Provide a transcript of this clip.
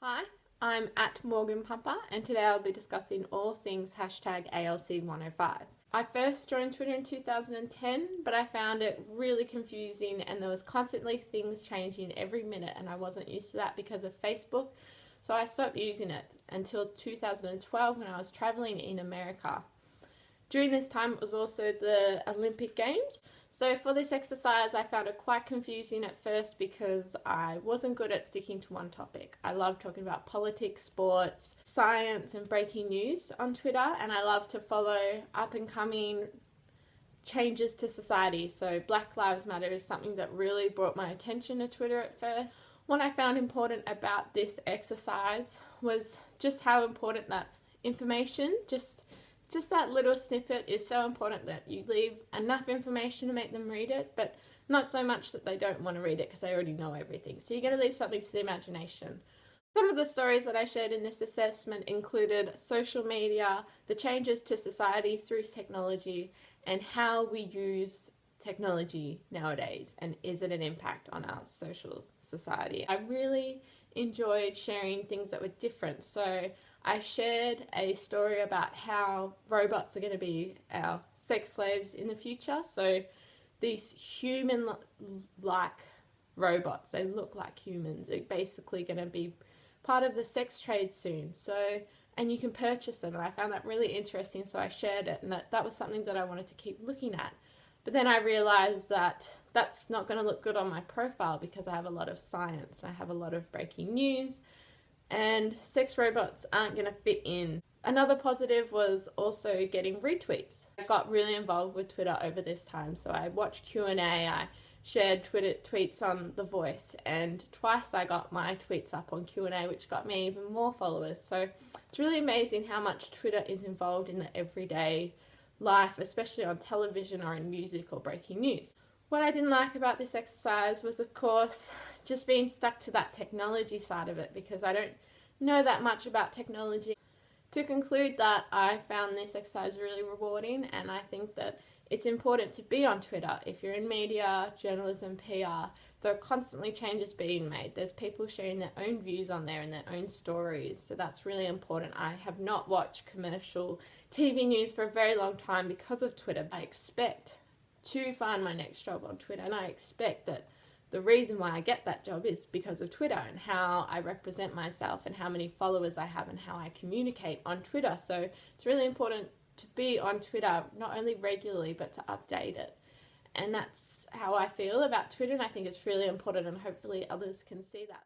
Hi, I'm at Morgan Pumpa, and today I'll be discussing all things hashtag ALC105. I first joined Twitter in 2010, but I found it really confusing and there was constantly things changing every minute and I wasn't used to that because of Facebook, so I stopped using it until 2012 when I was traveling in America. During this time it was also the Olympic Games. So for this exercise I found it quite confusing at first because I wasn't good at sticking to one topic. I love talking about politics, sports, science and breaking news on Twitter, and I love to follow up and coming changes to society. So Black Lives Matter is something that really brought my attention to Twitter at first. What I found important about this exercise was just how important that information, just that little snippet is so important that you leave enough information to make them read it, but not so much that they don't want to read it because they already know everything. So you're going to leave something to the imagination. Some of the stories that I shared in this assessment included social media, the changes to society through technology, and how we use technology nowadays, and is it an impact on our social society. I really enjoyed sharing things that were different. So I shared a story about how robots are going to be our sex slaves in the future. So these human-like robots, they look like humans, are basically going to be part of the sex trade soon. So, and you can purchase them, and I found that really interesting, so I shared it, and that was something that I wanted to keep looking at. But then I realized that that's not going to look good on my profile because I have a lot of science, I have a lot of breaking news, and sex robots aren't going to fit in. Another positive was also getting retweets. I got really involved with Twitter over this time, so I watched Q&A, I shared Twitter tweets on The Voice, and twice I got my tweets up on Q&A, which got me even more followers. So it's really amazing how much Twitter is involved in the everyday life, especially on television or in music or breaking news. What I didn't like about this exercise was, of course, just being stuck to that technology side of it because I don't know that much about technology. To conclude that, I found this exercise really rewarding, and I think that it's important to be on Twitter. If you're in media, journalism, PR, there are constantly changes being made. There's people sharing their own views on there and their own stories, so that's really important. I have not watched commercial TV news for a very long time because of Twitter. I expect to find my next job on Twitter, and I expect that the reason why I get that job is because of Twitter and how I represent myself and how many followers I have and how I communicate on Twitter. So it's really important to be on Twitter, not only regularly but to update it. And that's how I feel about Twitter, and I think it's really important, and hopefully others can see that.